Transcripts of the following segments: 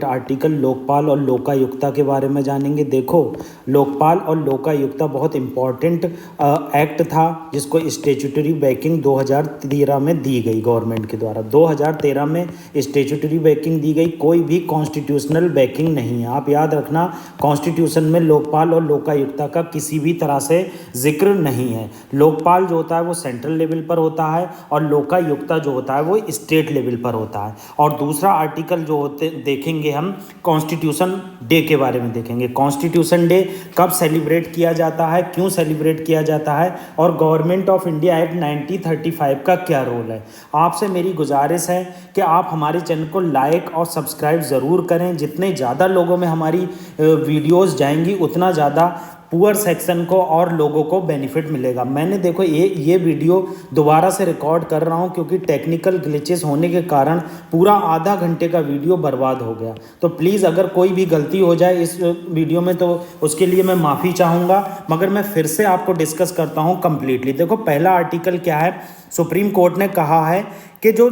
Article Lokpal और लोकायुक्ता के बारे में जानेंगे। देखो, लोकपाल और लोकायुक्ता बहुत इम्पॉर्टेंट एक्ट था जिसको स्टेचुटरी बैकिंग 2013 में दी गई गवर्नमेंट के द्वारा। 2013 में स्टेचुटरी बैकिंग दी गई, कोई भी कॉन्स्टिट्यूशनल बैकिंग नहीं है। आप याद रखना, कॉन्स्टिट्यूशन में लोकपाल और लोकायुक्ता का किसी भी तरह से जिक्र नहीं है। लोकपाल जो होता है वो सेंट्रल लेवल पर होता है और लोकायुक्ता जो होता है वो स्टेट लेवल पर होता है। और दूसरा आर्टिकल जो होते देखेंगे हम कॉन्स्टिट्यूशन डे के बारे में देखेंगे। कॉन्स्टिट्यूशन डे कब सेलिब्रेट किया जाता है, क्यों सेलिब्रेट किया जाता है और गवर्नमेंट ऑफ इंडिया एक्ट 1935 का क्या रोल है। आपसे मेरी गुजारिश है कि आप हमारे चैनल को लाइक और सब्सक्राइब ज़रूर करें। जितने ज़्यादा लोगों में हमारी वीडियोस जाएंगी उतना ज़्यादा पुअर सेक्शन को और लोगों को बेनिफिट मिलेगा। मैंने देखो ये वीडियो दोबारा से रिकॉर्ड कर रहा हूँ क्योंकि टेक्निकल ग्लिचेस होने के कारण पूरा आधा घंटे का वीडियो बर्बाद हो गया। तो प्लीज़ अगर कोई भी गलती हो जाए इस वीडियो में तो उसके लिए मैं माफ़ी चाहूँगा, मगर मैं फिर से आपको डिस्कस करता हूँ कम्प्लीटली। देखो, पहला आर्टिकल क्या है, सुप्रीम कोर्ट ने कहा है कि जो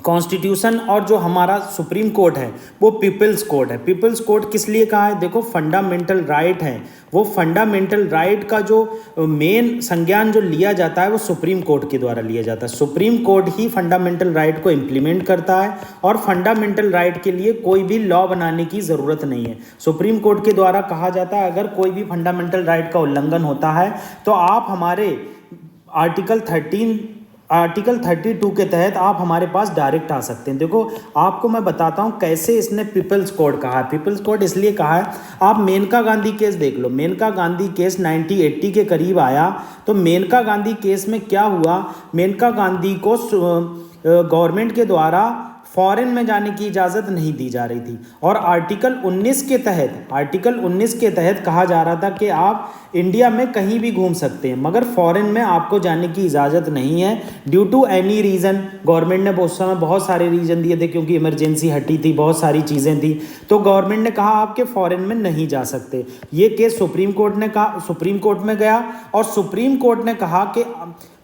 कॉन्स्टिट्यूशन और जो हमारा सुप्रीम कोर्ट है वो पीपल्स कोर्ट है। पीपल्स कोर्ट किस लिए कहा है, देखो फंडामेंटल राइट है, वो फंडामेंटल राइट का जो मेन संज्ञान जो लिया जाता है वो सुप्रीम कोर्ट के द्वारा लिया जाता है। सुप्रीम कोर्ट ही फंडामेंटल राइट को इम्प्लीमेंट करता है और फंडामेंटल राइट के लिए कोई भी लॉ बनाने की ज़रूरत नहीं है। सुप्रीम कोर्ट के द्वारा कहा जाता है अगर कोई भी फंडामेंटल राइट का उल्लंघन होता है तो आप हमारे आर्टिकल 32 के तहत आप हमारे पास डायरेक्ट आ सकते हैं। देखो, आपको मैं बताता हूँ कैसे इसने पीपल्स कोर्ट कहा है। पीपल्स कोर्ट इसलिए कहा है, आप मेनका गांधी केस देख लो। मेनका गांधी केस 1980 के करीब आया। तो मेनका गांधी केस में क्या हुआ, मेनका गांधी को गवर्नमेंट के द्वारा फॉरेन में जाने की इजाज़त नहीं दी जा रही थी और आर्टिकल 19 के तहत कहा जा रहा था कि आप इंडिया में कहीं भी घूम सकते हैं मगर फॉरेन में आपको जाने की इजाज़त नहीं है due to any reason. Government ने उस समय बहुत सारे रीज़न दिए थे क्योंकि इमरजेंसी हटी थी, बहुत सारी चीज़ें थी। तो गवर्नमेंट ने कहा आपके फॉरेन में नहीं जा सकते। ये केस सुप्रीम कोर्ट में गया और सुप्रीम कोर्ट ने कहा कि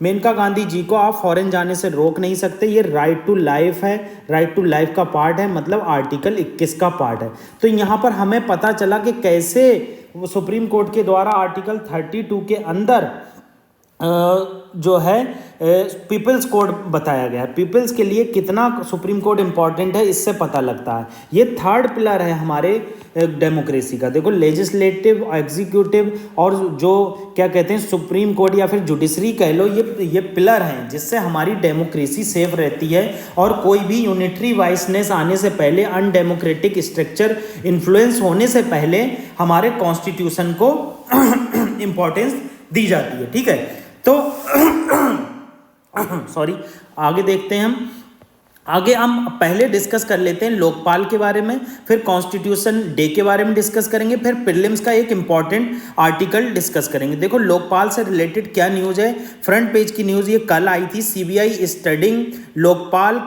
मेनका गांधी जी को आप फॉरेन जाने से रोक नहीं सकते। ये राइट टू लाइफ है, राइट टू लाइफ का पार्ट है, मतलब आर्टिकल 21 का पार्ट है। तो यहाँ पर हमें पता चला कि कैसे सुप्रीम कोर्ट के द्वारा आर्टिकल 32 के अंदर जो है पीपल्स कोर्ट बताया गया है। पीपल्स के लिए कितना सुप्रीम कोर्ट इंपॉर्टेंट है इससे पता लगता है। ये थर्ड पिलर है हमारे डेमोक्रेसी का। देखो, लेजिस्लेटिव, एग्जीक्यूटिव और जो क्या कहते हैं सुप्रीम कोर्ट या फिर जुडिशरी कह लो, ये पिलर हैं जिससे हमारी डेमोक्रेसी सेफ रहती है और कोई भी यूनिटरी वाइसनेस आने से पहले, अनडेमोक्रेटिक स्ट्रक्चर इन्फ्लुएंस होने से पहले हमारे कॉन्स्टिट्यूशन को इम्पोर्टेंस दी जाती है। ठीक है, तो सॉरी, आगे देखते हैं हम पहले डिस्कस कर लेते हैं लोकपाल के बारे में, फिर कॉन्स्टिट्यूशन डे के बारे में डिस्कस करेंगे, फिर प्रीलिम्स का एक इंपॉर्टेंट आर्टिकल डिस्कस करेंगे। देखो, लोकपाल से रिलेटेड क्या न्यूज़ है, फ्रंट पेज की न्यूज़ ये कल आई थी। सीबीआई स्टडिंग लोकपाल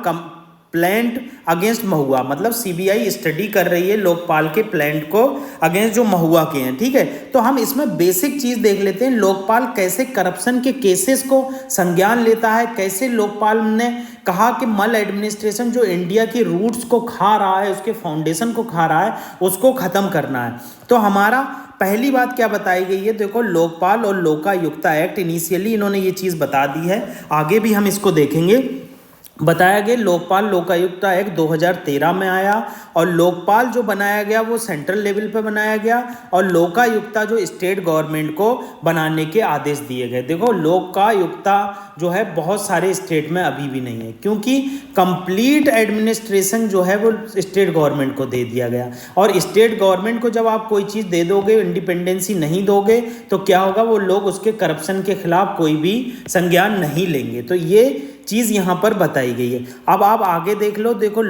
प्लांट अगेंस्ट महुआ, मतलब सीबीआई स्टडी कर रही है लोकपाल के प्लांट को अगेंस्ट जो महुआ के हैं। ठीक है, तो हम इसमें बेसिक चीज़ देख लेते हैं, लोकपाल कैसे करप्शन के केसेस को संज्ञान लेता है, कैसे लोकपाल ने कहा कि मल एडमिनिस्ट्रेशन जो इंडिया की रूट्स को खा रहा है, उसके फाउंडेशन को खा रहा है, उसको ख़त्म करना है। तो हमारा पहली बात क्या बताई गई है, देखो लोकपाल और लोकायुक्ता एक्ट, इनिशियली इन्होंने ये चीज़ बता दी है, आगे भी हम इसको देखेंगे। बताया गया लोकपाल लोकायुक्ता एक्ट 2013 में आया और लोकपाल जो बनाया गया वो सेंट्रल लेवल पे बनाया गया और लोकायुक्ता जो स्टेट गवर्नमेंट को बनाने के आदेश दिए गए। देखो, लोकायुक्ता जो है बहुत सारे स्टेट में अभी भी नहीं है क्योंकि कंप्लीट एडमिनिस्ट्रेशन जो है वो स्टेट गवर्नमेंट को दे दिया गया और स्टेट गवर्नमेंट को जब आप कोई चीज़ दे दोगे, इंडिपेंडेंसी नहीं दोगे, तो क्या होगा, वो लोग उसके करप्शन के खिलाफ कोई भी संज्ञान नहीं लेंगे। तो ये चीज़ यहाँ पर बताई गई है। अब आप आगे देख लो। देखो,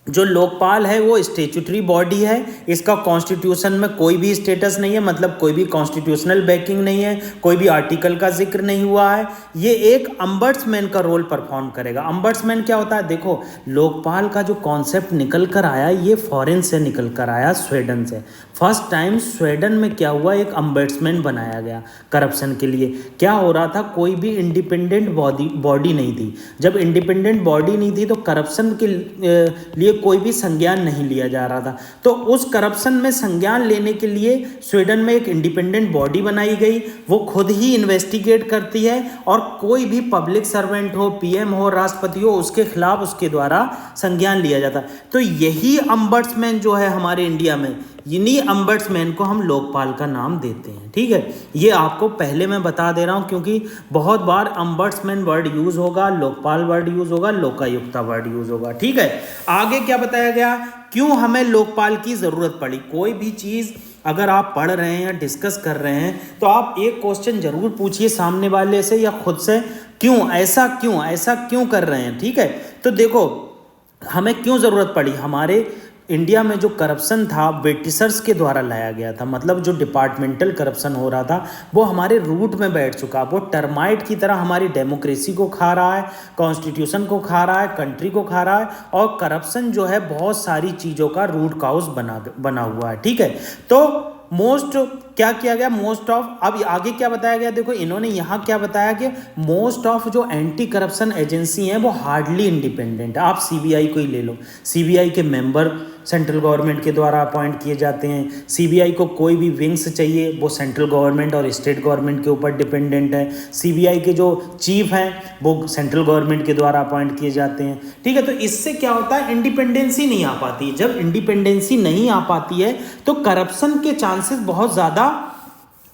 जो लोकपाल है वो स्टेचुटरी बॉडी है, इसका कॉन्स्टिट्यूशन में कोई भी स्टेटस नहीं है, मतलब कोई भी कॉन्स्टिट्यूशनल बैकिंग नहीं है, कोई भी आर्टिकल का जिक्र नहीं हुआ है। ये एक अम्बड्समैन का रोल परफॉर्म करेगा। अम्बड्समैन क्या होता है, देखो लोकपाल का जो कॉन्सेप्ट निकल कर आया ये फॉरेन से निकल कर आया, स्वीडन से। फर्स्ट टाइम स्वीडन में क्या हुआ, एक अम्बड्समैन बनाया गया करप्शन के लिए। क्या हो रहा था, कोई भी इंडिपेंडेंट बॉडी नहीं थी। जब इंडिपेंडेंट बॉडी नहीं थी तो करप्शन के लिए कोई भी संज्ञान नहीं लिया जा रहा था। तो उस करप्शन में संज्ञान लेने के लिए स्वीडन में एक इंडिपेंडेंट बॉडी बनाई गई, वो खुद ही इन्वेस्टिगेट करती है और कोई भी पब्लिक सर्वेंट हो, पीएम हो, राष्ट्रपति हो, उसके खिलाफ उसके द्वारा संज्ञान लिया जाता। तो यही अम्बड्समैन जो है हमारे इंडिया में, इन्हीं अम्बड्समैन को हम लोकपाल का नाम देते हैं। ठीक है, ये आपको पहले मैं बता दे रहा हूँ, क्योंकि बहुत बार अम्बड्समैन वर्ड यूज होगा, लोकपाल वर्ड यूज होगा, लोकायुक्ता वर्ड यूज होगा। ठीक है, आगे क्या बताया गया, क्यों हमें लोकपाल की जरूरत पड़ी। कोई भी चीज अगर आप पढ़ रहे हैं या डिस्कस कर रहे हैं तो आप एक क्वेश्चन जरूर पूछिए सामने वाले से या खुद से, क्यों ऐसा क्यों कर रहे हैं। ठीक है, तो देखो हमें क्यों जरूरत पड़ी। हमारे इंडिया में जो करप्शन था ब्रिटिशर्स के द्वारा लाया गया था, मतलब जो डिपार्टमेंटल करप्शन हो रहा था वो हमारे रूट में बैठ चुका, वो टर्माइट की तरह हमारी डेमोक्रेसी को खा रहा है, कॉन्स्टिट्यूशन को खा रहा है, कंट्री को खा रहा है, और करप्शन जो है बहुत सारी चीज़ों का रूट काउज बना हुआ है। ठीक है, तो मोस्ट क्या किया गया, मोस्ट ऑफ, अब आगे क्या बताया गया, देखो इन्होंने यहाँ क्या बताया कि मोस्ट ऑफ जो एंटी करप्शन एजेंसी हैं वो हार्डली इंडिपेंडेंट। आप सीबीआई को ही ले लो, सीबीआई के मेंबर सेंट्रल गवर्नमेंट के द्वारा अपॉइंट किए जाते हैं। सीबीआई को कोई भी विंग्स चाहिए वो सेंट्रल गवर्नमेंट और स्टेट गवर्नमेंट के ऊपर डिपेंडेंट है। सीबीआई के जो चीफ हैं वो सेंट्रल गवर्नमेंट के द्वारा अपॉइंट किए जाते हैं। ठीक है, तो इससे क्या होता है, इंडिपेंडेंसी नहीं आ पाती। जब इंडिपेंडेंसी नहीं आ पाती है तो करप्शन के चांसेस बहुत ज़्यादा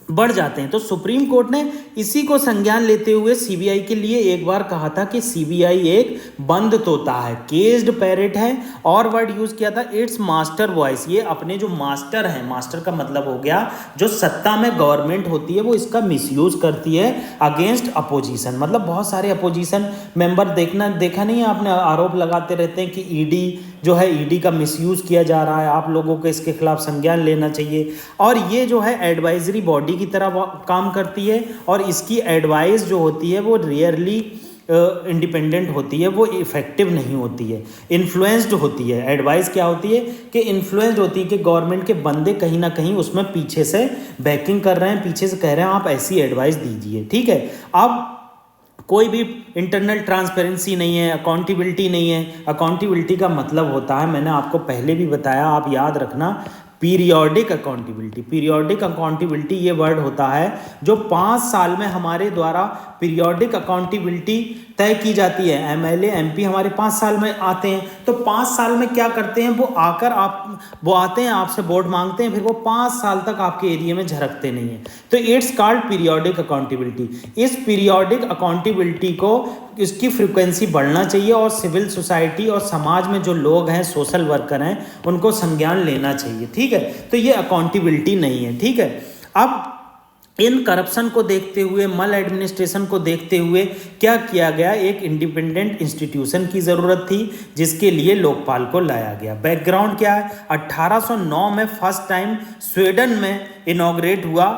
बढ़ जाते हैं। तो सुप्रीम कोर्ट ने इसी को संज्ञान लेते हुए सीबीआई के लिए एक बार कहा था कि सीबीआई एक बंद तोता है, केज्ड पैरेट है, और वर्ड यूज किया था इट्स मास्टर वॉइस। ये अपने जो मास्टर हैं, मास्टर का मतलब हो गया जो सत्ता में गवर्नमेंट होती है वो इसका मिसयूज करती है अगेंस्ट अपोजिशन। मतलब बहुत सारे अपोजिशन मेंबर देखा नहीं है आपने, आरोप लगाते रहते हैं कि ईडी जो है, ईडी का मिसयूज किया जा रहा है, आप लोगों को इसके खिलाफ संज्ञान लेना चाहिए। और ये जो है एडवाइजरी बॉडी की तरह काम करती है, और इसकी एडवाइस जो होती है वो रेयरली इंडिपेंडेंट होती है, वो इफेक्टिव नहीं होती है, इन्फ्लुएंस्ड होती है। एडवाइस क्या होती है कि इन्फ्लुएंस्ड होती है कि गवर्नमेंट के बंदे कहीं ना कहीं उसमें पीछे से बैकिंग कर रहे हैं, पीछे से कह रहे हैं आप ऐसी एडवाइस दीजिए। ठीक है, अब कोई भी इंटरनल ट्रांसपेरेंसी नहीं है, अकाउंटेबिलिटी नहीं है। अकाउंटेबिलिटी का मतलब होता है, मैंने आपको पहले भी बताया, आप याद रखना, पीरियोडिक अकाउंटेबिलिटी। पीरियोडिक अकाउंटेबिलिटी ये वर्ड होता है जो 5 साल में हमारे द्वारा पीरियोडिक अकाउंटेबिलिटी तय की जाती है। एमएलए एमपी हमारे 5 साल में आते हैं, तो 5 साल में क्या करते हैं, वो आते हैं आपसे वोट मांगते हैं, फिर वो 5 साल तक आपके एरिया में झरकते नहीं हैं। तो इट्स कॉल्ड पीरियोडिक अकाउंटेबिलिटी। इस पीरियोडिक अकाउंटेबिलिटी को, इसकी फ्रिक्वेंसी बढ़ना चाहिए, और सिविल सोसाइटी और समाज में जो लोग हैं, सोशल वर्कर हैं, उनको संज्ञान लेना चाहिए। ठीक है, तो ये अकाउंटेबिलिटी नहीं है। ठीक है, अब इन करप्शन को देखते हुए, मल एडमिनिस्ट्रेशन को देखते हुए क्या किया गया, एक इंडिपेंडेंट इंस्टीट्यूशन की ज़रूरत थी जिसके लिए लोकपाल को लाया गया। बैकग्राउंड क्या है, 1809 में फर्स्ट टाइम स्वीडन में इनॉग्रेट हुआ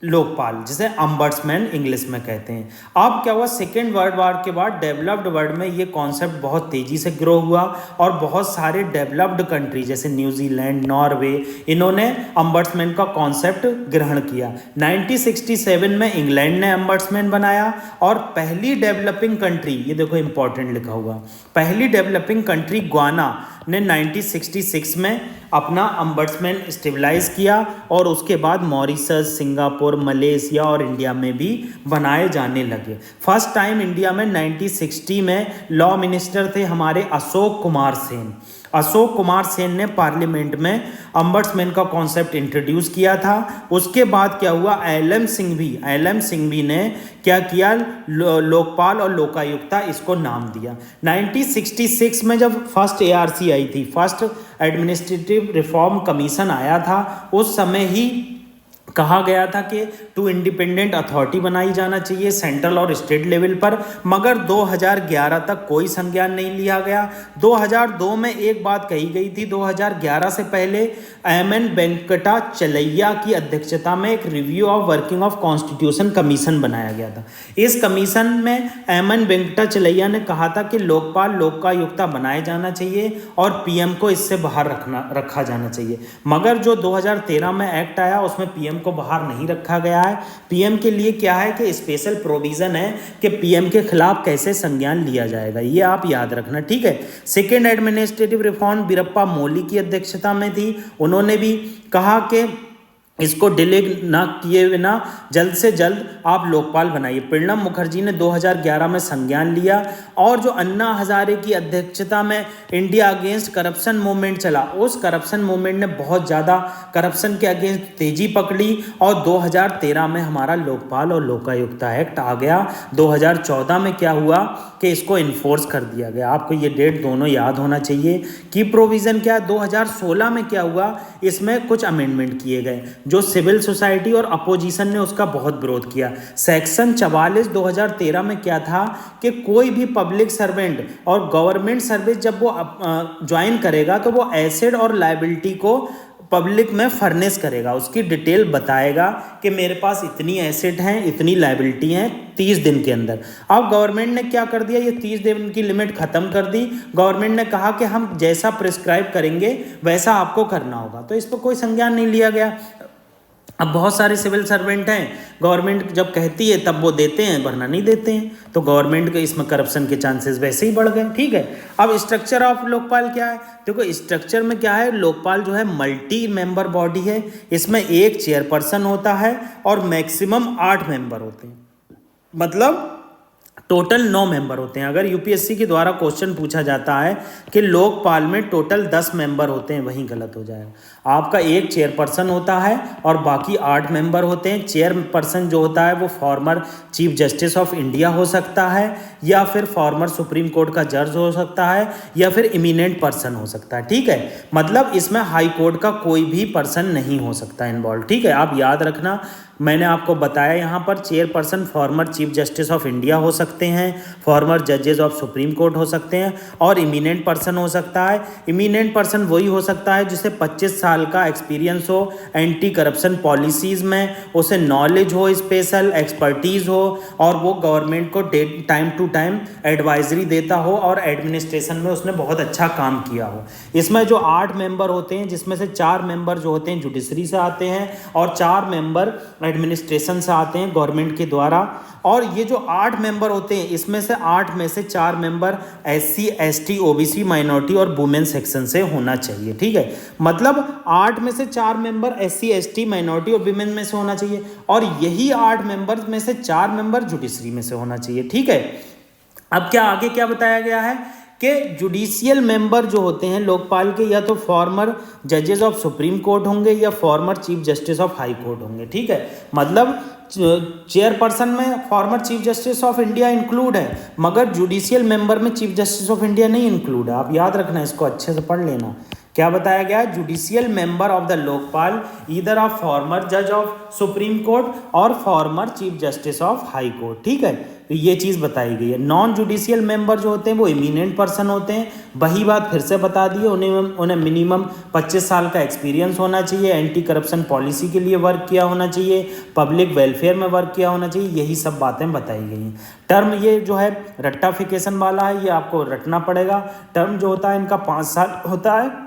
लोकपाल, जिसे अम्बड्समैन इंग्लिश में कहते हैं। अब क्या हुआ, सेकेंड वर्ल्ड वॉर के बाद डेवलप्ड वर्ल्ड में ये कॉन्सेप्ट बहुत तेज़ी से ग्रो हुआ, और बहुत सारे डेवलप्ड कंट्री जैसे न्यूजीलैंड, नॉर्वे, इन्होंने अम्बड्समैन का कॉन्सेप्ट ग्रहण किया। 1967 में इंग्लैंड ने अम्बड्समैन बनाया, और पहली डेवलपिंग कंट्री, ये देखो इंपॉर्टेंट लिखा हुआ, पहली डेवलपिंग कंट्री ग्वाना ने 1966 में अपना अम्बड्समैन स्टेबलाइज किया, और उसके बाद मॉरिशस, सिंगापुर, मलेशिया और इंडिया में भी बनाए जाने लगे। फर्स्ट टाइम इंडिया में 1960 में लॉ मिनिस्टर थे हमारे अशोक कुमार सेन। अशोक कुमार सेन ने पार्लियामेंट में अम्बड्समैन का कॉन्सेप्ट इंट्रोड्यूस किया था। उसके बाद क्या हुआ, एलएम सिंघवी ने क्या किया, लोकपाल और लोकायुक्ता इसको नाम दिया। 1966 में जब फर्स्ट एआरसी आई थी, फर्स्ट एडमिनिस्ट्रेटिव रिफॉर्म कमीशन आया था, उस समय ही कहा गया था कि 2 इंडिपेंडेंट अथॉरिटी बनाई जाना चाहिए सेंट्रल और स्टेट लेवल पर, मगर 2011 तक कोई संज्ञान नहीं लिया गया। 2002 में एक बात कही गई थी, 2011 से पहले एमएन वेंकटाचलैया की अध्यक्षता में एक review of working of constitution commission बनाया गया था। इस कमीशन में एमएन वेंकटाचलैया ने कहा था कि लोकपाल लोकायुक्ता बनाए जाना चाहिए और पीएम को इससे बाहर रखा जाना चाहिए, मगर जो 2013 में एक्ट आया उसमें पीएम को बाहर नहीं रखा गया है। पीएम के लिए क्या है कि स्पेशल प्रोविजन है कि पीएम के खिलाफ कैसे संज्ञान लिया जाएगा, ये आप याद रखना, ठीक है। Second administrative reform Veerappa Moily की अध्यक्षता में थी। उन्होंने भी कहा कि इसको डिले ना किए बिना जल्द से जल्द आप लोकपाल बनाइए। प्रणब मुखर्जी ने 2011 में संज्ञान लिया और जो अन्ना हजारे की अध्यक्षता में इंडिया अगेंस्ट करप्शन मूवमेंट चला, उस करप्शन मूवमेंट ने बहुत ज़्यादा करप्शन के अगेंस्ट तेजी पकड़ी और 2013 में हमारा लोकपाल और लोकायुक्ता एक्ट आ गया। 2014 में क्या हुआ कि इसको इन्फोर्स कर दिया गया। आपको ये डेट दोनों याद होना चाहिए। की प्रोविज़न क्या, 2016 में क्या हुआ, इसमें कुछ अमेंडमेंट किए गए जो सिविल सोसाइटी और अपोजिशन ने उसका बहुत विरोध किया। सेक्शन 44 2013 में क्या था कि कोई भी पब्लिक सर्वेंट और गवर्नमेंट सर्विस जब वो ज्वाइन करेगा तो वो एसेट और लायबिलिटी को पब्लिक में फर्निश करेगा, उसकी डिटेल बताएगा कि मेरे पास इतनी एसेट हैं, इतनी लायबिलिटी हैं 30 दिन के अंदर। अब गवर्नमेंट ने क्या कर दिया, ये 30 दिन की लिमिट ख़त्म कर दी। गवर्नमेंट ने कहा कि हम जैसा प्रिस्क्राइब करेंगे वैसा आपको करना होगा, तो इस पर कोई संज्ञान नहीं लिया गया। अब बहुत सारे सिविल सर्वेंट हैं, गवर्नमेंट जब कहती है तब वो देते हैं वरना नहीं देते हैं, तो गवर्नमेंट के इसमें करप्शन के चांसेस वैसे ही बढ़ गए, ठीक है। अब स्ट्रक्चर ऑफ लोकपाल क्या है, देखो स्ट्रक्चर में क्या है, लोकपाल जो है मल्टी मेंबर बॉडी है। इसमें एक चेयरपर्सन होता है और मैक्सिमम 8 मेंबर होते हैं, मतलब टोटल 9 मेंबर होते हैं। अगर यूपीएससी के द्वारा क्वेश्चन पूछा जाता है कि लोकपाल में टोटल 10 मेंबर होते हैं, वहीं गलत हो जाएगा। आपका एक चेयरपर्सन होता है और बाकी 8 मेंबर होते हैं। चेयरपर्सन जो होता है वो former chief justice of India हो सकता है, या फिर फॉर्मर सुप्रीम कोर्ट का जज हो सकता है, या फिर इमिनेंट पर्सन हो सकता है, ठीक है। मतलब इसमें हाई कोर्ट का कोई भी पर्सन नहीं हो सकता इन्वॉल्व, ठीक है। आप याद रखना, मैंने आपको बताया यहाँ पर chairperson former chief justice of India हो सकते हैं, फॉर्मर जजेस ऑफ सुप्रीम कोर्ट हो सकते हैं, और इमिनेंट पर्सन हो सकता है। इमिनेंट पर्सन वही हो सकता है जिसे 25 साल का एक्सपीरियंस हो एंटी करप्शन पॉलिसीज़ में, उसे नॉलेज हो, स्पेशल एक्सपर्टीज़ हो, और वो गवर्नमेंट को टाइम टू टाइम एडवाइजरी देता हो और एडमिनिस्ट्रेशन में उसने बहुत अच्छा काम किया हो। इसमें जो 8 मेंबर होते हैं, जिसमें से 4 मेंबर जो होते हैं जुडिशरी से आते हैं और 4 मेंबर एडमिनिस्ट्रेशन से आते हैं गवर्नमेंट के द्वारा। और ये जो 8 मेंबर होते हैं, इसमें से 8 में से 4 member SC ST OBC minority और वुमेन सेक्शन से होना चाहिए, ठीक है। मतलब 8 में से 4 मेंबर SC ST माइनॉरिटी और वुमेन में से होना चाहिए, और यही 8 मेंबर में से 4 मेंबर जुडिशरी में से होना चाहिए, ठीक है। अब क्या आगे क्या बताया गया है कि जुडिशियल मेंबर जो होते हैं लोकपाल के, या तो फॉर्मर जजेस ऑफ सुप्रीम कोर्ट होंगे या former chief justice of high court होंगे, ठीक है। मतलब चेयरपर्सन में former chief justice of India include है, मगर जुडिशियल मेंबर में चीफ जस्टिस ऑफ इंडिया नहीं इंक्लूड है। आप याद रखना, इसको अच्छे से पढ़ लेना। क्या बताया गया है, judicial member of the Lokpal either of former जज ऑफ सुप्रीम कोर्ट और former chief justice of high court, ठीक है। तो ये चीज़ बताई गई है। नॉन जुडिशियल मेंबर जो होते हैं वो इमिनेंट पर्सन होते हैं, वही बात फिर से बता दी है, उन्हें मिनिमम 25 साल का एक्सपीरियंस होना चाहिए, एंटी करप्शन पॉलिसी के लिए वर्क किया होना चाहिए, पब्लिक वेलफेयर में वर्क किया होना चाहिए, यही सब बातें बताई गई हैं। टर्म ये जो है रट्टाफिकेशन वाला है, ये आपको रटना पड़ेगा। टर्म जो होता है इनका 5 साल होता है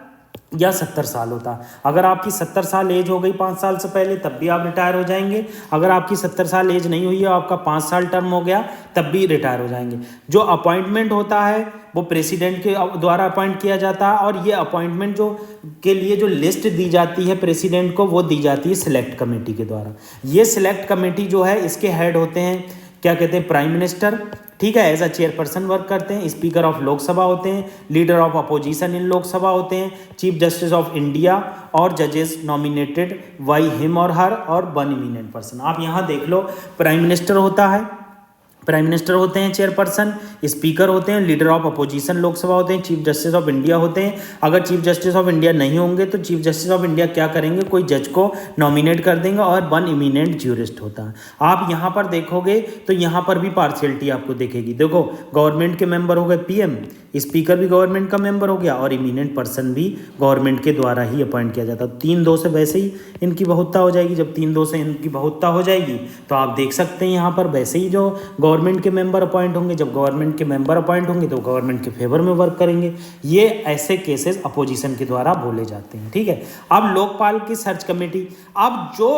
या 70 साल होता है। अगर आपकी 70 साल एज हो गई 5 साल से पहले, तब भी आप रिटायर हो जाएंगे। अगर आपकी 70 साल एज नहीं हुई है, आपका 5 साल टर्म हो गया, तब भी रिटायर हो जाएंगे। जो अपॉइंटमेंट होता है वो प्रेसिडेंट के द्वारा अपॉइंट किया जाता है, और ये अपॉइंटमेंट जो के लिए जो लिस्ट दी जाती है प्रेसिडेंट को, वो दी जाती है सिलेक्ट कमेटी के द्वारा। ये सिलेक्ट कमेटी जो है, इसके हेड होते हैं, क्या कहते हैं, प्राइम मिनिस्टर, ठीक है, एज अ चेयरपर्सन वर्क करते हैं। स्पीकर ऑफ लोकसभा होते हैं, leader of opposition in Lok Sabha होते हैं, चीफ जस्टिस ऑफ इंडिया, और जजेस नॉमिनेटेड बाय हिम और हर, और 1 इमिनेंट पर्सन। आप यहाँ देख लो, प्राइम मिनिस्टर होता है, प्राइम मिनिस्टर होते हैं चेयरपर्सन, स्पीकर होते हैं, लीडर ऑफ अपोजिशन लोकसभा होते हैं, चीफ जस्टिस ऑफ इंडिया होते हैं। अगर चीफ जस्टिस ऑफ इंडिया नहीं होंगे तो चीफ जस्टिस ऑफ इंडिया क्या करेंगे, कोई जज को नॉमिनेट कर देंगे, और 1 इमिनेंट ज्यूरिस्ट होता है। आप यहाँ पर देखोगे तो यहाँ पर भी पार्शियलिटी आपको दिखेगी। देखो, गवर्नमेंट के मेंबर हो गए PM, स्पीकर भी गवर्नमेंट का मेंबर हो गया, और इमिनेंट पर्सन भी गवर्नमेंट के द्वारा ही अपॉइंट किया जाता है। 3-2 से वैसे ही इनकी बहुमत हो जाएगी। जब 3-2 से इनकी बहुमत हो जाएगी तो आप देख सकते हैं यहाँ पर वैसे ही जो गवर्नमेंट के मेंबर अपॉइंट होंगे, जब गवर्नमेंट के मेंबर अपॉइंट होंगे तो गवर्नमेंट के फेवर में वर्क करेंगे। ये ऐसे केसेस अपोजिशन के द्वारा बोले जाते हैं, ठीक है। अब लोकपाल की सर्च कमेटी, अब जो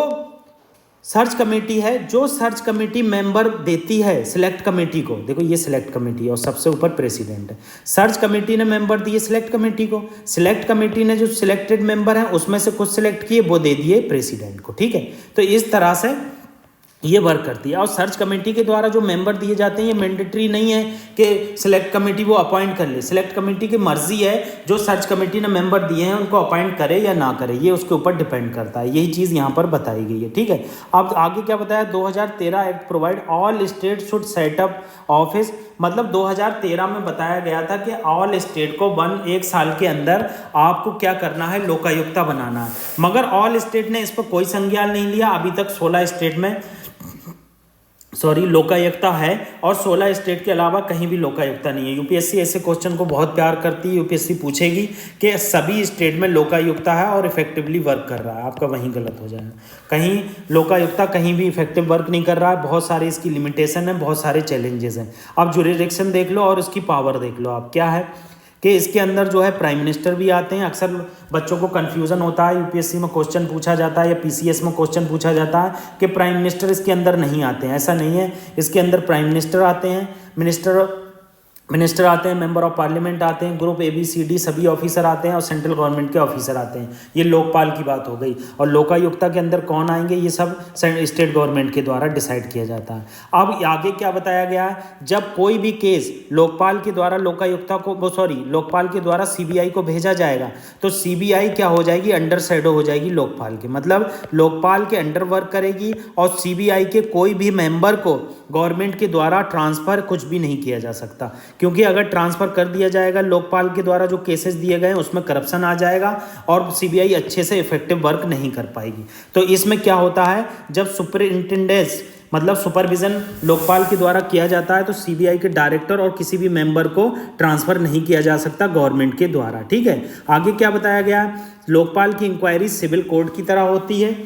सर्च कमेटी है, जो सर्च कमेटी मेंबर देती है सिलेक्ट कमेटी को, देखो ये सिलेक्ट कमेटी है और सबसे ऊपर प्रेसिडेंट है। सर्च कमेटी ने मेंबर दिए सिलेक्ट कमेटी को, सिलेक्ट कमेटी ने जो सिलेक्टेड मेंबर हैं उसमें से कुछ सिलेक्ट किए, वो दे दिए प्रेसिडेंट को, ठीक है। तो इस तरह से ये वर्क करती है। और सर्च कमेटी के द्वारा जो मेंबर दिए जाते हैं ये मैंडेटरी नहीं है कि सिलेक्ट कमेटी वो अपॉइंट कर ले, सिलेक्ट कमेटी की मर्जी है, जो सर्च कमेटी ने मेंबर दिए हैं उनको अपॉइंट करे या ना करे, ये उसके ऊपर डिपेंड करता है। यही चीज़ यहाँ पर बताई गई है, ठीक है। अब आगे क्या बताया, 2013 act provide all state should setup office, मतलब 2013 में बताया गया था कि ऑल स्टेट को एक साल के अंदर आपको क्या करना है, लोकायुक्ता बनाना है। मगर ऑल स्टेट ने इस पर कोई संज्ञान नहीं लिया। अभी तक 16 स्टेट में लोकायुक्ता है और 16 स्टेट के अलावा कहीं भी लोकायुक्ता नहीं है। यूपीएससी ऐसे क्वेश्चन को बहुत प्यार करती है। यूपीएससी पूछेगी कि सभी स्टेट में लोकायुक्ता है और इफेक्टिवली वर्क कर रहा है, आपका वहीं गलत हो जाएगा। कहीं लोकायुक्ता कहीं भी इफेक्टिव वर्क नहीं कर रहा है, बहुत सारी इसकी लिमिटेशन है, बहुत सारे चैलेंजेस हैं। अब ज्यूरिसडिक्शन देख लो और इसकी पावर देख लो आप, क्या है कि इसके अंदर जो है प्राइम मिनिस्टर भी आते हैं। अक्सर बच्चों को कन्फ्यूज़न होता है, यूपीएससी में क्वेश्चन पूछा जाता है या पीसीएस में क्वेश्चन पूछा जाता है कि प्राइम मिनिस्टर इसके अंदर नहीं आते हैं। ऐसा नहीं है, इसके अंदर प्राइम मिनिस्टर आते हैं, मिनिस्टर आते हैं, मेंबर ऑफ पार्लियामेंट आते हैं, ग्रुप ABCD सभी ऑफिसर आते हैं और सेंट्रल गवर्नमेंट के ऑफिसर आते हैं। ये लोकपाल की बात हो गई। और लोकायुक्ता के अंदर कौन आएंगे, ये सब स्टेट गवर्नमेंट के द्वारा डिसाइड किया जाता है। अब आगे क्या बताया गया है, जब कोई भी केस लोकपाल के द्वारा लोकपाल के द्वारा CBI को भेजा जाएगा तो CBI क्या हो जाएगी, अंडर शैडो हो जाएगी लोकपाल के, मतलब लोकपाल के अंडर वर्क करेगी और CBI के कोई भी मेंबर को गवर्नमेंट के द्वारा ट्रांसफ़र कुछ भी नहीं किया जा सकता, क्योंकि अगर ट्रांसफ़र कर दिया जाएगा लोकपाल के द्वारा जो केसेस दिए गए हैं उसमें करप्शन आ जाएगा और CBI अच्छे से इफेक्टिव वर्क नहीं कर पाएगी। तो इसमें क्या होता है, जब सुपरिंटेंडेंस मतलब सुपरविजन लोकपाल के द्वारा किया जाता है तो CBI के डायरेक्टर और किसी भी मेंबर को ट्रांसफ़र नहीं किया जा सकता गवर्नमेंट के द्वारा, ठीक है। आगे क्या बताया गया, लोकपाल की इंक्वायरी सिविल कोर्ट की तरह होती है।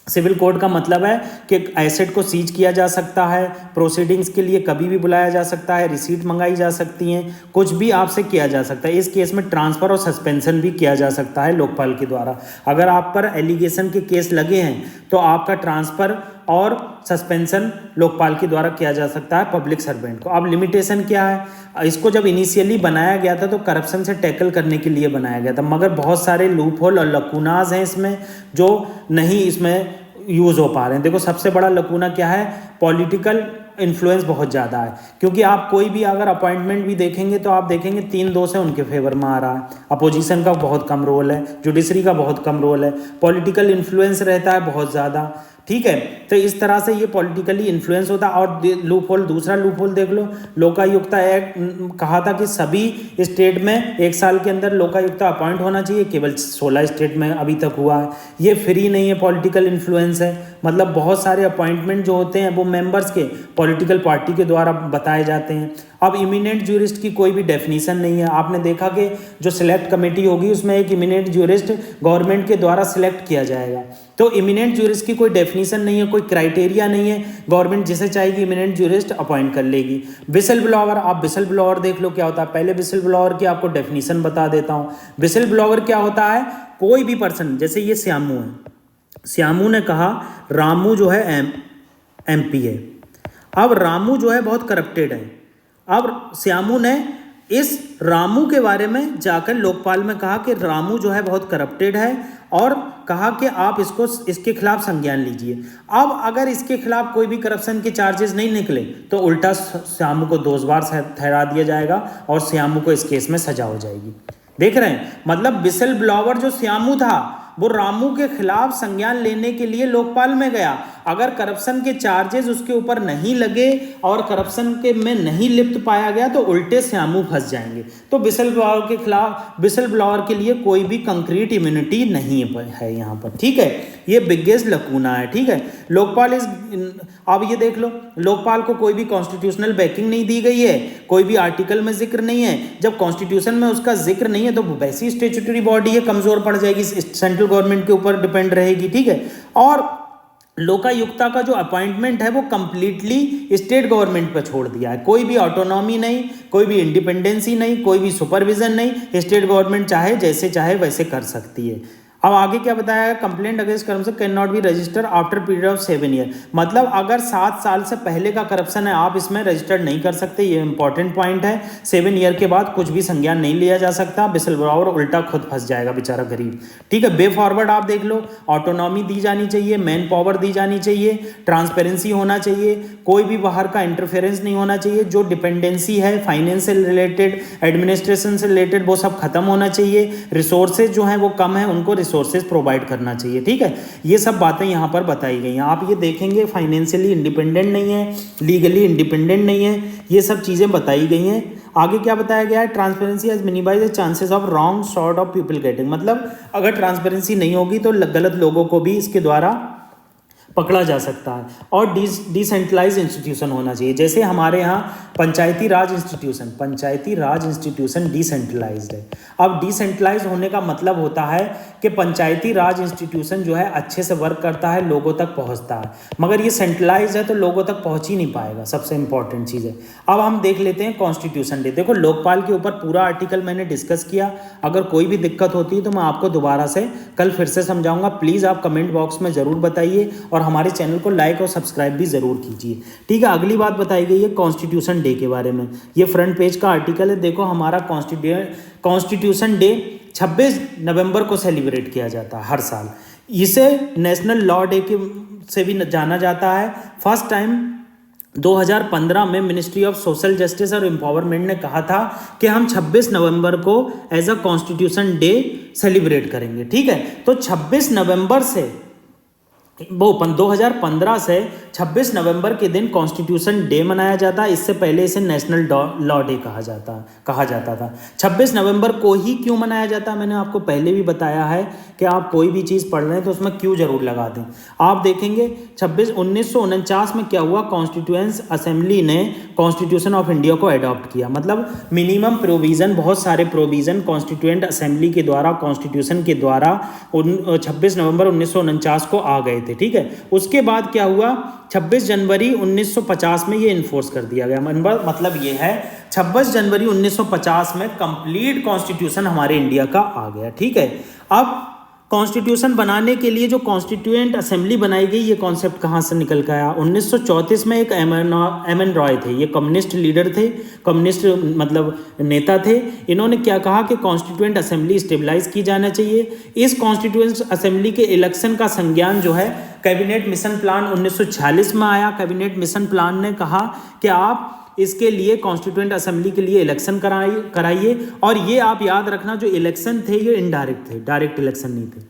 सिविल कोर्ट का मतलब है कि एसेट को सीज किया जा सकता है, प्रोसीडिंग्स के लिए कभी भी बुलाया जा सकता है, रिसीट मंगाई जा सकती हैं, कुछ भी आपसे किया जा सकता है। इस केस में ट्रांसफ़र और सस्पेंशन भी किया जा सकता है लोकपाल के द्वारा। अगर आप पर एलिगेशन के केस लगे हैं तो आपका ट्रांसफ़र और सस्पेंशन लोकपाल के द्वारा किया जा सकता है पब्लिक सर्वेंट को। अब लिमिटेशन क्या है, इसको जब इनिशियली बनाया गया था तो करप्शन से टैकल करने के लिए बनाया गया था, मगर बहुत सारे लूप होल और लकूनाज हैं इसमें जो नहीं इसमें यूज़ हो पा रहे हैं। देखो सबसे बड़ा लकूना क्या है, पॉलिटिकल इन्फ्लुएंस बहुत ज़्यादा है, क्योंकि आप कोई भी अगर अपॉइंटमेंट भी देखेंगे तो आप देखेंगे 3-2 से उनके फेवर में आ रहा है। अपोजिशन का बहुत कम रोल है, जुडिशरी का बहुत कम रोल है, पॉलिटिकल इन्फ्लुएंस रहता है बहुत ज़्यादा, ठीक है। तो इस तरह से ये पॉलिटिकली इन्फ्लुएंस होता है। और लूप होल, दूसरा लूप होल देख लो, लोकायुक्ता एक्ट कहा था कि सभी स्टेट में 1 साल के अंदर लोकायुक्ता अपॉइंट होना चाहिए, केवल 16 स्टेट में अभी तक हुआ है। ये फ्री नहीं है, पॉलिटिकल इन्फ्लुएंस है, मतलब बहुत सारे अपॉइंटमेंट जो होते हैं वो मेंबर्स के पॉलिटिकल पार्टी के द्वारा बताए जाते हैं। अब इमिनेंट ज्यूरिस्ट की कोई भी डेफिनेशन नहीं है। आपने देखा कि जो सिलेक्ट कमेटी होगी उसमें एक इमिनेंट ज्यूरिस्ट गवर्नमेंट के द्वारा सिलेक्ट किया जाएगा। तो इमिनेंट ज्यूरिस्ट की कोई डेफिनेशन नहीं है, कोई क्राइटेरिया नहीं है, गवर्नमेंट जिसे चाहेगी इमिनेंट ज्यूरिस्ट अपॉइंट कर लेगी। विसल ब्लॉवर, आप विसल ब्लॉवर देख लो क्या होता है। पहले विसल ब्लॉवर की आपको डेफिनेशन बता देता हूँ। विसल ब्लॉवर क्या होता है, कोई भी पर्सन, जैसे ये श्यामू है, श्यामू ने कहा रामू जो है MP है। अब रामू जो है बहुत करप्टेड है। अब श्यामू ने इस रामू के बारे में जाकर लोकपाल में कहा कि रामू जो है बहुत करप्टेड है और कहा कि आप इसके खिलाफ संज्ञान लीजिए। अब अगर इसके खिलाफ कोई भी करप्शन के चार्जेस नहीं निकले तो उल्टा श्यामू को दोषवार ठहरा दिया जाएगा और श्यामू को इस केस में सजा हो जाएगी। देख रहे हैं, मतलब विसल ब्लॉवर जो श्यामू था वो रामू के खिलाफ संज्ञान लेने के लिए लोकपाल में गया। अगर करप्शन के चार्जेस उसके ऊपर नहीं लगे और करप्शन के में नहीं लिप्त पाया गया तो उल्टे श्यामू फंस जाएंगे। तो विसल ब्लॉवर के खिलाफ, विसल ब्लॉवर के लिए कोई भी कंक्रीट इम्यूनिटी नहीं है यहाँ पर, ठीक है। ये बिगेस्ट लकूना है, ठीक है। लोकपाल अब ये देख लो, लोकपाल को कोई भी कॉन्स्टिट्यूशनल बैकिंग नहीं दी गई है, कोई भी आर्टिकल में जिक्र नहीं है। जब कॉन्स्टिट्यूशन में उसका जिक्र नहीं है तो वैसी स्टेचुटरी बॉडी है, कमजोर पड़ जाएगी, सेंट्रल गवर्नमेंट के ऊपर डिपेंड रहेगी, ठीक है। और लोकायुक्ता का जो अपॉइंटमेंट है वो कंप्लीटली स्टेट गवर्नमेंट पर छोड़ दिया है। कोई भी ऑटोनॉमी नहीं, कोई भी इंडिपेंडेंसी नहीं, कोई भी सुपरविजन नहीं। स्टेट गवर्नमेंट चाहे जैसे चाहे वैसे कर सकती है। अब आगे क्या बताया है, complaint against corruption can not be register after period of 7 year. मतलब अगर 7 साल से पहले का करप्शन है आप इसमें रजिस्टर्ड नहीं कर सकते, ये इंपॉर्टेंट पॉइंट है। 7 ईयर के बाद कुछ भी संज्ञान नहीं लिया जा सकता, विसल ब्लोअर उल्टा खुद फंस जाएगा बेचारा गरीब। ठीक है, वे फॉरवर्ड आप देख लो, ऑटोनॉमी दी जानी चाहिए, मैन पावर दी जानी चाहिए, ट्रांसपेरेंसी होना चाहिए, कोई भी बाहर का इंटरफेरेंस नहीं होना चाहिए, जो डिपेंडेंसी है फाइनेंस से रिलेटेड, एडमिनिस्ट्रेशन से रिलेटेड, वो सब खत्म होना चाहिए, रिसोर्सेज जो हैं वो कम है, उनको रिसोर्सेज प्रोवाइड करना चाहिए। ठीक है, ये सब बातें यहाँ पर बताई गई हैं। आप ये देखेंगे फाइनेंशियली इंडिपेंडेंट नहीं है, लीगली इंडिपेंडेंट नहीं है, ये सब चीज़ें बताई गई हैं। आगे क्या बताया गया है, transparency has minimise the chances of wrong sort of people getting. मतलब अगर ट्रांसपेरेंसी नहीं होगी तो गलत लोगों को भी इसके द्वारा पकड़ा जा सकता है। और डिसेंट्रलाइज इंस्टीट्यूशन होना चाहिए, जैसे हमारे यहाँ पंचायती राज इंस्टीट्यूशन डिसेंट्रलाइज्ड है। अब डिसेंट्रलाइज होने का मतलब होता है कि पंचायती राज इंस्टीट्यूशन जो है अच्छे से वर्क करता है, लोगों तक पहुँचता है, मगर ये सेंट्रलाइज है तो लोगों तक पहुँच ही नहीं पाएगा, सबसे इंपॉर्टेंट चीज़ है। अब हम देख लेते हैं कॉन्स्टिट्यूशन डे। देखो लोकपाल के ऊपर पूरा आर्टिकल मैंने डिस्कस किया, अगर कोई भी दिक्कत होती है तो मैं आपको दोबारा से कल फिर से समझाऊंगा। प्लीज़ आप कमेंट बॉक्स में ज़रूर बताइए और हमारे चैनल को लाइक और सब्सक्राइब भी ज़रूर कीजिए। ठीक है, अगली बात बताई गई है कॉन्स्टिट्यूशन डे के बारे में। ये फ्रंट पेज का आर्टिकल है, देखो हमारा कॉन्स्टिट्यूशन डे 26 नवंबर को सेलिब्रेट किया जाता है हर साल। इसे नेशनल लॉ डे के से भी जाना जाता है। फर्स्ट टाइम 2015 में मिनिस्ट्री ऑफ सोशल जस्टिस और एम्पावरमेंट ने कहा था कि हम 26 नवंबर को as a constitution day celebrate करेंगे। ठीक है, तो 26 नवंबर से 2015 से 26 नवंबर के दिन कॉन्स्टिट्यूशन डे मनाया जाता है। इससे पहले इसे नेशनल लॉ डे कहा जाता था। 26 नवंबर को ही क्यों मनाया जाता है, मैंने आपको पहले भी बताया है कि आप कोई भी चीज़ पढ़ रहे हैं तो उसमें क्यों जरूर लगा दें। आप देखेंगे 1949 में क्या हुआ, कॉन्स्टिट्यूएंट असेंबली ने कॉन्स्टिट्यूशन ऑफ इंडिया को अडॉप्ट किया। मतलब मिनिमम प्रोविज़न, बहुत सारे प्रोविज़न कॉन्स्टिट्यूएंट असेंबली के द्वारा, कॉन्स्टिट्यूशन के द्वारा 26 नवंबर 1949 को आ गए थे। ठीक है, उसके बाद क्या हुआ, 26 जनवरी 1950 में ये इन्फोर्स कर दिया गया। मतलब ये है 26 जनवरी 1950 में कंप्लीट कॉन्स्टिट्यूशन हमारे इंडिया का आ गया। ठीक है, अब कॉन्स्टिट्यूशन बनाने के लिए जो कॉन्स्टिट्यूएंट असेंबली बनाई गई, ये कॉन्सेप्ट कहाँ से निकल के आया। 1934 में एक एम एन रॉय थे, ये कम्युनिस्ट लीडर थे, कम्युनिस्ट मतलब नेता थे। इन्होंने क्या कहा कि कॉन्स्टिट्यूएंट असेंबली स्टेबलाइज की जाना चाहिए। इस कॉन्स्टिट्यूएंट असेंबली के इलेक्शन का संज्ञान जो है कैबिनेट मिशन प्लान 1946 में आया। कैबिनेट मिशन प्लान ने कहा कि आप इसके लिए कॉन्स्टिट्यूएंट असेंबली के लिए इलेक्शन कराइए। और ये आप याद रखना, जो इलेक्शन थे ये इनडायरेक्ट थे, डायरेक्ट इलेक्शन नहीं थे।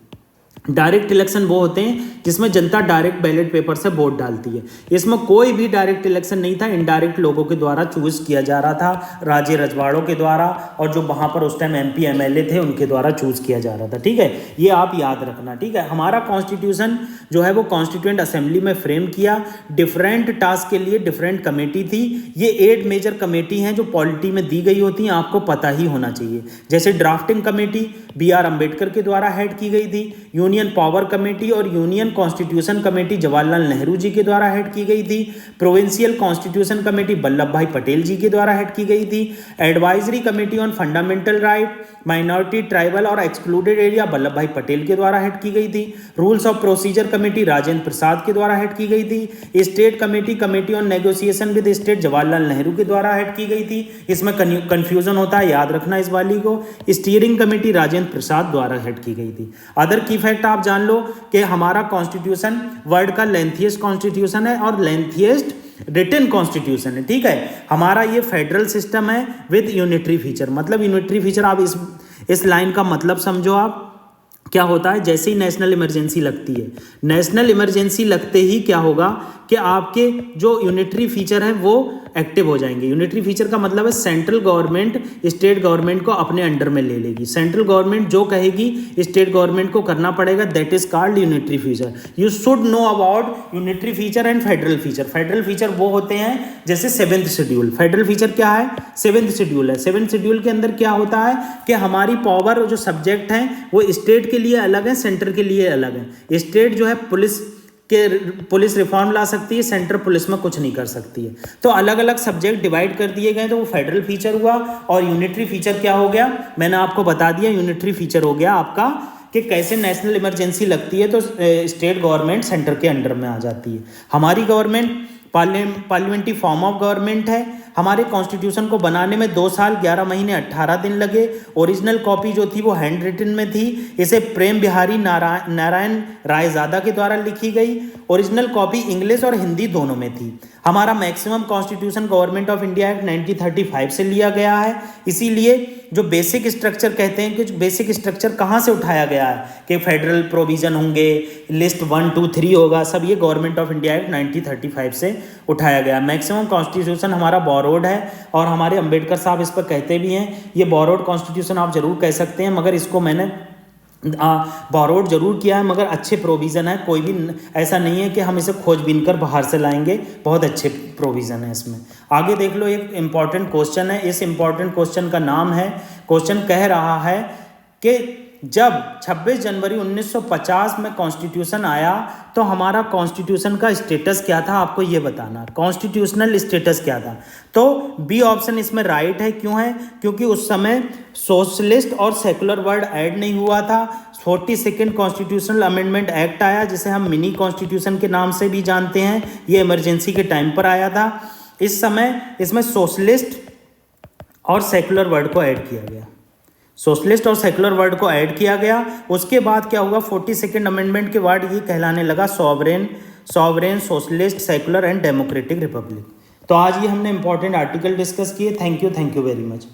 डायरेक्ट इलेक्शन वो होते हैं जिसमें जनता डायरेक्ट बैलेट पेपर से वोट डालती है। इसमें कोई भी डायरेक्ट इलेक्शन नहीं था, इनडायरेक्ट लोगों के द्वारा चूज किया जा रहा था, राज्य रजवाड़ों के द्वारा, और जो वहाँ पर उस टाइम MP MLA थे उनके द्वारा चूज किया जा रहा था। ठीक है, ये आप याद रखना। ठीक है, हमारा कॉन्स्टिट्यूशन जो है वो कॉन्स्टिट्यूएंट असेंबली में फ्रेम किया। डिफरेंट टास्क के लिए डिफरेंट कमेटी थी। ये 8 मेजर कमेटी हैं जो पॉलिटी में दी गई होती हैं, आपको पता ही होना चाहिए। जैसे ड्राफ्टिंग कमेटी BR अम्बेडकर के द्वारा हेड की गई थी, यूनियन पावर कमेटी और union constitution committee Jawaharlal Nehru ji के द्वारा हेड की गई थी, प्रोविंशियल कॉन्स्टिट्यूशन कमेटी वल्लभ भाई पटेल जी के द्वारा हेड की गई थी, advisory committee on fundamental right, minority, tribal और excluded area Vallabhbhai Patel के द्वारा हेड की गई थी, rules of procedure committee Rajendra Prasad के द्वारा हेड की गई थी, state committee on negotiation with state Jawaharlal Nehru के द्वारा हेड की गई थी। इसमें कंफ्यूजन होता है, याद रखना इस वाली को। स्टीयरिंग कमेटी राजेंद्र प्रसाद द्वारा हेड की गई थी। अदर की फैक्ट आप जान लो कि हमारा कॉन्स्टिट्यूशन वर्ल्ड का लेंथीएस्ट कॉन्स्टिट्यूशन है और लेंथीएस्ट रिटन कॉन्स्टिट्यूशन है। ठीक है, हमारा ये फेडरल सिस्टम है विद यूनिटरी फीचर। मतलब यूनिटरी फीचर, आप इस लाइन का मतलब समझो। आप क्या होता है, जैसे ही नेशनल इमरजेंसी लगती है, नेशनल इमरजेंसी लगते ही क्या होगा कि आपके जो यूनिटरी फीचर है वो एक्टिव हो जाएंगे। यूनिटरी फीचर का मतलब है सेंट्रल गवर्नमेंट स्टेट गवर्नमेंट को अपने अंडर में ले लेगी। सेंट्रल गवर्नमेंट जो कहेगी स्टेट गवर्नमेंट को करना पड़ेगा, that is called unitary feature. You should know about unitary feature and federal feature. Federal feature वो होते हैं जैसे 7th शेड्यूल। फेडरल फीचर क्या है, 7th शेड्यूल है। 7th शेड्यूल के अंदर क्या होता है कि हमारी पावर जो सब्जेक्ट हैं वो स्टेट के लिए अलग है, सेंटर के लिए अलग है। स्टेट जो है पुलिस रिफॉर्म ला सकती है, सेंटर पुलिस में कुछ नहीं कर सकती है। तो अलग अलग सब्जेक्ट डिवाइड कर दिए गए, तो वो फेडरल फीचर हुआ। और यूनिटरी फीचर क्या हो गया, मैंने आपको बता दिया। यूनिटरी फीचर हो गया आपका कि कैसे नेशनल इमरजेंसी लगती है तो स्टेट गवर्नमेंट सेंटर के अंडर में आ जाती है। हमारी government parliamentary form of government है। हमारे कॉन्स्टिट्यूशन को बनाने में 2 साल 11 महीने 18 दिन लगे। ओरिजिनल कॉपी जो थी वो हैंड रिटन में थी। इसे प्रेम बिहारी नारायण रायजादा के द्वारा लिखी गई। ओरिजिनल कॉपी इंग्लिश और हिंदी दोनों में थी। हमारा maximum constitution government of India act 1935 से लिया गया है। इसीलिए जो बेसिक स्ट्रक्चर कहते हैं कि बेसिक स्ट्रक्चर कहाँ से उठाया गया है कि फेडरल प्रोविजन होंगे, लिस्ट 1, 2, 3 होगा, सब ये गवर्नमेंट ऑफ इंडिया एक्ट 1935 से उठाया गया। मैक्सिमम कॉन्स्टिट्यूशन हमारा बोरोड है और हमारे अंबेडकर साहब इस पर कहते भी हैं। ये बोरोड कॉन्स्टिट्यूशन आप जरूर कह सकते हैं, मगर इसको मैंने बोरोड जरूर किया है, मगर अच्छे प्रोविज़न है। कोई भी ऐसा नहीं है कि हम इसे खोजबीन कर बाहर से लाएंगे, बहुत अच्छे प्रोविज़न है इसमें। आगे देख लो, एक इम्पॉर्टेंट क्वेश्चन है। इस इम्पॉर्टेंट क्वेश्चन का नाम है, क्वेश्चन कह रहा है कि जब 26 जनवरी 1950 में कॉन्स्टिट्यूशन आया तो हमारा कॉन्स्टिट्यूशन का स्टेटस क्या था, आपको ये बताना। कॉन्स्टिट्यूशनल स्टेटस क्या था? तो बी ऑप्शन इसमें राइट है। क्यों है? क्योंकि उस समय सोशलिस्ट और सेकुलर वर्ड ऐड नहीं हुआ था। 42nd कॉन्स्टिट्यूशनल अमेंडमेंट एक्ट आया, जिसे हम मिनी कॉन्स्टिट्यूशन के नाम से भी जानते हैं। ये इमरजेंसी के टाइम पर आया था। इस समय इसमें सोशलिस्ट और सेकुलर वर्ड को ऐड किया गया। सोशलिस्ट और सेकुलर वर्ड को ऐड किया गया। उसके बाद क्या हुआ? 42nd अमेंडमेंट के वर्ड ये कहलाने लगा sovereign, socialist, secular and democratic Republic. तो आज ये हमने इंपॉर्टेंट आर्टिकल डिस्कस किए। Thank you very much.